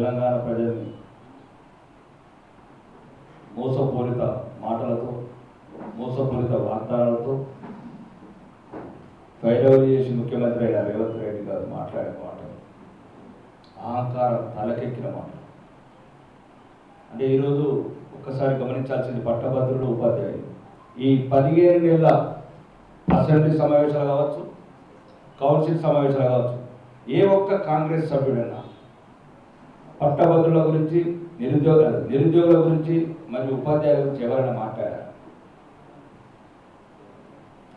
తెలంగాణ ప్రజల్ని మోసపూరిత మాటలతో మోసపూరిత వాగ్దానాలతో ఫైరవర్ చేసి ముఖ్యమంత్రి అయిన రేవంత్ రెడ్డి గారు మాట్లాడే మాటలు అహంకారం తలకెక్కిన మాటలు. అంటే ఈరోజు ఒక్కసారి గమనించాల్సింది పట్టభద్రులు ఉపాధ్యాయులు ఈ 15 నెలల అసెంబ్లీ సమావేశాలు కావచ్చు, కౌన్సిల్ సమావేశాలు కావచ్చు, ఏ ఒక్క కాంగ్రెస్ సభ్యుడైనా పట్టభద్రుల గురించి, నిరుద్యోగుల గురించి మరియు ఉపాధ్యాయుల గురించి ఎవరైనా మాట్లాడారు?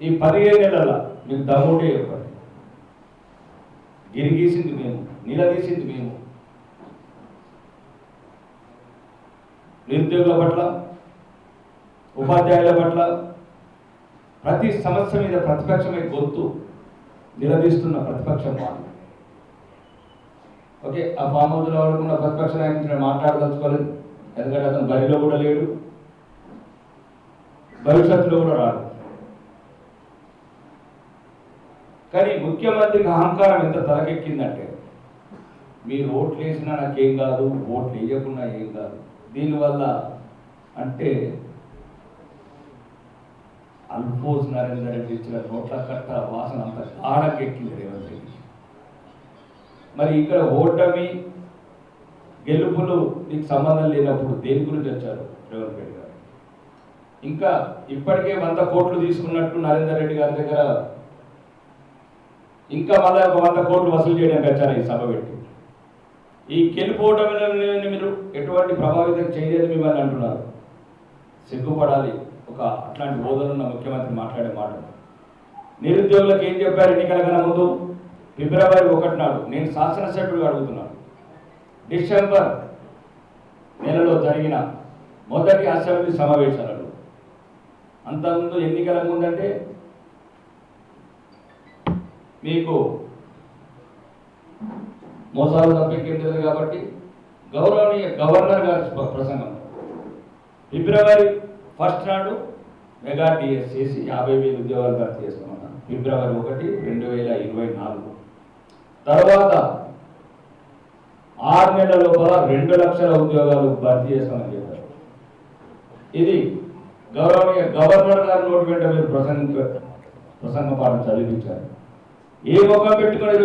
ఈ 15 నెలల మీకు దమ్ముంటే చెప్పండి. గిరిగీసింది మేము, నిలదీసింది మేము. నిరుద్యోగుల పట్ల, ఉపాధ్యాయుల పట్ల ప్రతి సమస్య మీద ప్రతిపక్షమే గొంతు నిలదీస్తున్న ప్రతిపక్షం వాళ్ళు. ఓకే, ఆ ఫామ్ హౌస్లో వాడుకున్న ప్రతిపక్ష నాయకుడు మాట్లాడదలుచుకోలేదు, ఎందుకంటే అతను బరిలో కూడా లేడు, భవిష్యత్తులో కూడా రాడు. కానీ ముఖ్యమంత్రికి అహంకారం ఎంత తలకెక్కిందంటే, మీరు ఓట్లు వేసినా నాకేం కాదు, ఓట్లు వేయకున్నా ఏం కాదు. దీనివల్ల అంటే అల్ఫోజ్ నరేందర్ రెడ్డి ఇచ్చిన నోట్ల కట్ట వాసన అంత ఆడకెక్కింది రేవంత్ రెడ్డి. మరి ఇక్కడ ఓటమి గెలుపులు నీకు సంబంధం లేనప్పుడు దేని గురించి వచ్చారు రేవంత్ రెడ్డి గారు? ఇంకా ఇప్పటికే 100 కోట్లు తీసుకున్నట్టు నరేందర్ రెడ్డి గారి దగ్గర ఇంకా మళ్ళీ ఒక 100 కోట్లు వసూలు చేయడానికి వచ్చారు ఈ సభ పెట్టి. ఈ గెలుపోవటంలో మీరు ఎటువంటి ప్రభావితం చేయలేదు మిమ్మల్ని అంటున్నారు. సిగ్గుపడాలి ఒక అట్లాంటి హోదాలున్న ముఖ్యమంత్రి మాట్లాడే మాటలు. నిరుద్యోగులకు ఏం చెప్పారు ఎన్నికల కన్నా ముందు? ఫిబ్రవరి 1 నాడు నేను శాసనసభ్యుడిగా అడుగుతున్నాను, డిసెంబర్ నెలలో జరిగిన మొదటి అసెంబ్లీ సమావేశాలలో, అంతకుముందు ఎన్నికల ముందంటే మీకు మోసాలు తప్పించింది కాబట్టి గౌరవనీయ గవర్నర్ గారి ప్రసంగం ఫిబ్రవరి 1 నాడు మెగా డిఎస్ చేసి 50,000 ఉద్యోగాలు భర్తీ చేస్తామన్నారు. ఫిబ్రవరి 1, 2024. తర్వాత 6 నెలల లోపల 2 లక్షల ఉద్యోగాలు భర్తీ చేస్తామని చెప్పారు. ఇది గౌరవనీయ గవర్నర్ గారి నోటి వెంట మీరు ప్రసంగ పాఠం చదివించారు. ఏ ముఖం పెట్టుకుని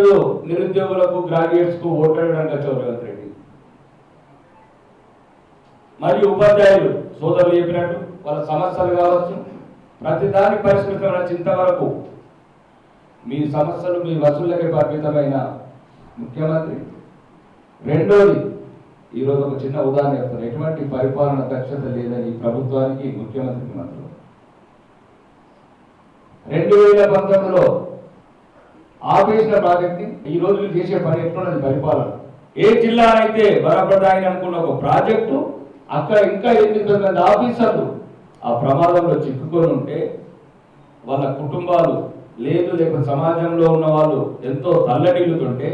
నిరుద్యోగులకు, గ్రాడ్యుయేట్స్కు ఓట్లాడడానికి వచ్చారు రేవంత్ రెడ్డి. మరియు ఉపాధ్యాయులు సోదరులు చెప్పినట్టు వాళ్ళ సమస్యలు కావచ్చు, ప్రతిదాని పరిష్కృతమైన చింత వరకు మీ సమస్యలు మీ వసూళ్ళకి పరిమితమైన ముఖ్యమంత్రి. రెండోది, ఈరోజు ఒక చిన్న ఉదాహరణ చెప్తాను. ఎటువంటి పరిపాలన దక్షత లేదని ఈ ప్రభుత్వానికి, ముఖ్యమంత్రికి మాత్రం 2019లో ఆపేసిన ప్రాజెక్ట్ని ఈ రోజు మీరు చేసే పని ఎట్లున్నది పరిపాలన? ఏ జిల్లా అయితే వరప్రదాయని అనుకున్న ఒక ప్రాజెక్టు, అక్కడ ఇంకా 8 మంది ఆఫీసర్లు ఆ ప్రమాదంలో చిక్కుకొని ఉంటే వాళ్ళ కుటుంబాలు లేకపోతే సమాజంలో ఉన్న వాళ్ళు ఎంతో తల్లడిల్లుతుంటే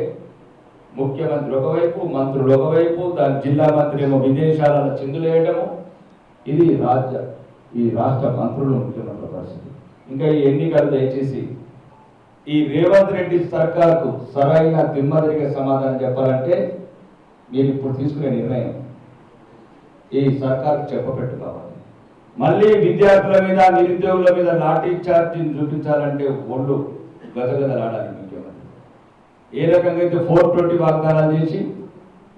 ముఖ్యమంత్రి ఒకవైపు, మంత్రులు ఒకవైపు, దాని జిల్లా మంత్రి ఏమో విదేశాలను చిందులేయటము. ఇది ఈ రాష్ట్ర మంత్రులు ముఖ్యమంత్రుల పరిస్థితి. ఇంకా ఈ ఎన్నికలు దయచేసి ఈ రేవంత్ రెడ్డి సర్కార్కు సరైన తిమ్మదిరిగే సమాధానం చెప్పాలంటే మీరు ఇప్పుడు తీసుకునే నిర్ణయం ఈ సర్కార్కు చెప్పపెట్టు కావాలి. మళ్ళీ విద్యార్థుల మీద, నిరుద్యోగుల మీద లాఠీ చార్జీని చూపించాలంటే ఒళ్ళు గదగదలాడాలి ముఖ్యమంత్రి. ఏ రకంగా అయితే 420 వాగ్దానాలు చేసి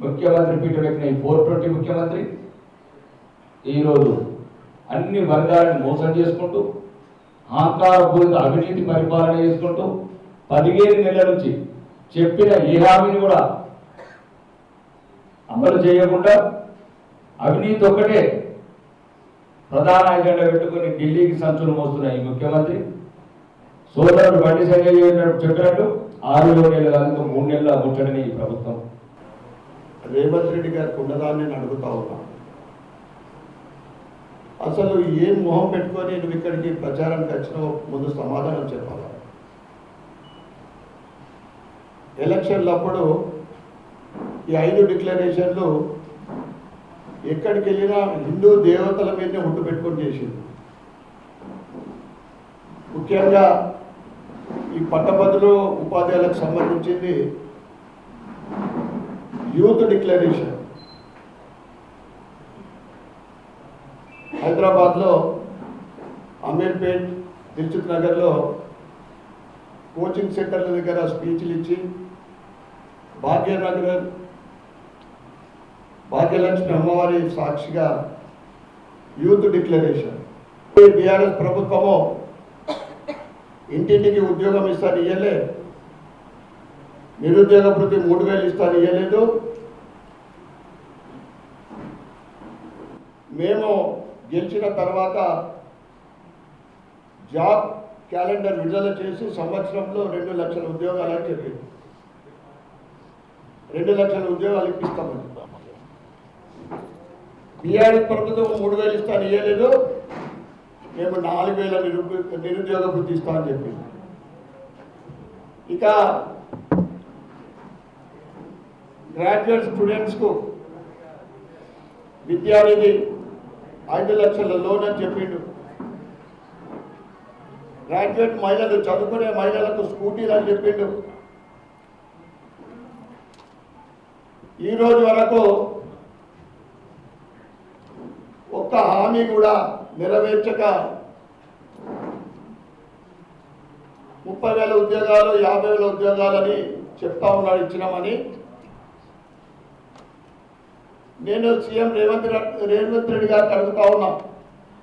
ముఖ్యమంత్రి పీఠం ఎక్కిన ఈ 420 ముఖ్యమంత్రి ఈరోజు అన్ని వర్గాలను మోసం చేసుకుంటూ, అహంకారపూరిత అవినీతి పరిపాలన చేసుకుంటూ 15 నెలల నుంచి చెప్పిన ఏ హామీని కూడా అమలు చేయకుండా అవినీతి ఒక్కటే ప్రధాన ఎజెండా పెట్టుకుని ఢిల్లీకి సంచులు మోస్తున్న ఈ ముఖ్యమంత్రి సోదరుడు బండి సంజయ్ చెప్పినట్టు 6 నెలలు కాదు 3 నెలల ముట్టడిని ఈ ప్రభుత్వం. రేవంత్ రెడ్డి గారికి ఉన్నదాన్ని నేను అడుగుతా ఉన్నా, అసలు ఏం మొహం పెట్టుకొని నువ్వు ఇక్కడికి ప్రచారానికి వచ్చినావు? ముందు సమాధానం చెప్పాలి. ఎలక్షన్లప్పుడు ఈ 5 డిక్లరేషన్లు ఎక్కడికి వెళ్ళినా హిందూ దేవతల మీదనే ముట్టు పెట్టుకొని చేసింది. ముఖ్యంగా ఈ పట్టభద్రులు ఉపాధ్యాయులకు సంబంధించింది యూత్ డిక్లరేషన్. హైదరాబాద్లో అమీర్పేట్, దిల్సుఖ్ నగర్లో కోచింగ్ సెంటర్ల దగ్గర స్పీచ్లు ఇచ్చి భాగ్యనగర్ భాగ్యలక్ష్మి అమ్మవారి సాక్షిగా యూత్ డిక్లరేషన్. బీఆర్ఎస్ ప్రభుత్వము ఇంటింటికి ఉద్యోగం ఇస్తాను ఇయ్యలే, నిరుద్యోగ భృతి 3000 ఇస్తాను ఇయ్యలేదు. మేము గెలిచిన తర్వాత జాబ్ క్యాలెండర్ విడుదల చేసి సంవత్సరంలో 2 లక్షల ఉద్యోగాలు అని చెప్పింది. 2 లక్షల ఉద్యోగాలు ఇప్పిస్తామని. బీఆర్ఎస్ ప్రభుత్వం 3000 ఇస్తాను ఇయ్యలేదు, మేము 4000 నిరుద్యోగ వృత్తి ఇస్తామని చెప్పింది. ఇక గ్రాడ్యుయేట్ స్టూడెంట్స్కు విద్యానిధి 5 లక్షల లోన్ అని చెప్పిండు. గ్రాడ్యుయేట్ మహిళలు, చదువుకునే మహిళలకు స్కూటీలు అని చెప్పిండు. ఈ రోజు వరకు ఒక్క హామీ కూడా నెరవేర్చక 30,000 ఉద్యోగాలు, 50,000 ఉద్యోగాలని చెప్తా ఉన్నాడు ఇచ్చినామని. నేను సీఎం రేవంత్ రెడ్డి గారికి అడుగుతా ఉన్నా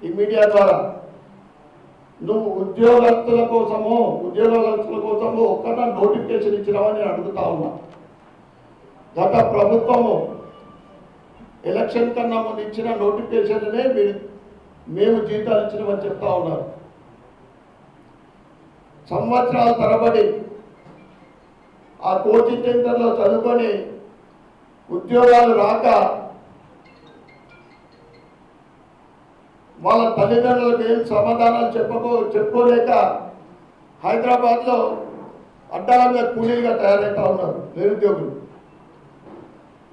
ఈ మీడియా ద్వారా, నువ్వు ఉద్యోగస్తుల కోసము ఒక్కట నోటిఫికేషన్ ఇచ్చినావని నేను అడుగుతా ఉన్నా. గత ప్రభుత్వము ఎలక్షన్ కన్నా ముందు ఇచ్చిన నోటిఫికేషన్నే మేము జీతాలు ఇచ్చినామని చెప్తా ఉన్నారు. సంవత్సరాల తరబడి ఆ కోచింగ్ సెంటర్లో చదువుకొని ఉద్యోగాలు రాక వాళ్ళ తల్లిదండ్రులకు ఏం సమాధానాలు చెప్పుకోలేక హైదరాబాద్లో అడ్డాలంగా కూలీలుగా తయారవుతా ఉన్నారు నిరుద్యోగులు.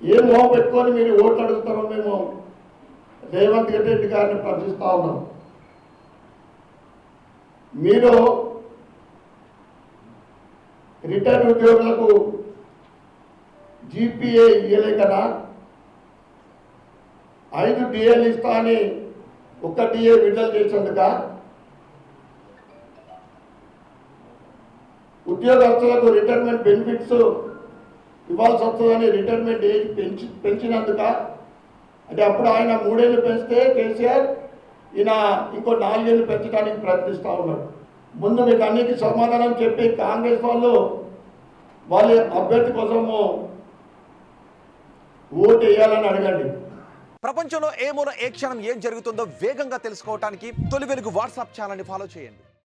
ఏం మోహం పెట్టుకొని మీరు ఓట్లు అడుగుతారో మేము రేవంత్ రెడ్డి గారిని ప్రశ్నిస్తూ ఉన్నాం. మీరు రిటైర్డ్ ఉద్యోగులకు జీపీఏ ఇయ్యలే కదా, 5 డిఏలు ఇస్తా అని 1 డిఏ విడుదల చేసేందుక, ఉద్యోగస్తులకు రిటైర్మెంట్ బెనిఫిట్స్ ఇవ్వాల్సి వస్తుందని రిటైర్మెంట్ ఏజ్ పెంచినందుక, అంటే అప్పుడు ఆయన 3 ఏళ్ళు పెంచితే కేసీఆర్ ఈయన ఇంకో 4 ఏళ్ళు పెంచడానికి ప్రయత్నిస్తూ ఉన్నాడు. ముందు మీకు అన్నిటికీ సమాధానం చెప్పి కాంగ్రెస్ వాళ్ళు వాళ్ళ అభ్యర్థి కోసము ఓటు వేయాలని అడగండి. ప్రపంచంలో ఏ మూల ఏ క్షణం ఏం జరుగుతుందో వేగంగా తెలుసుకోవడానికి తొలి వెలుగు వాట్సాప్ ఛానల్ని ఫాలో చేయండి.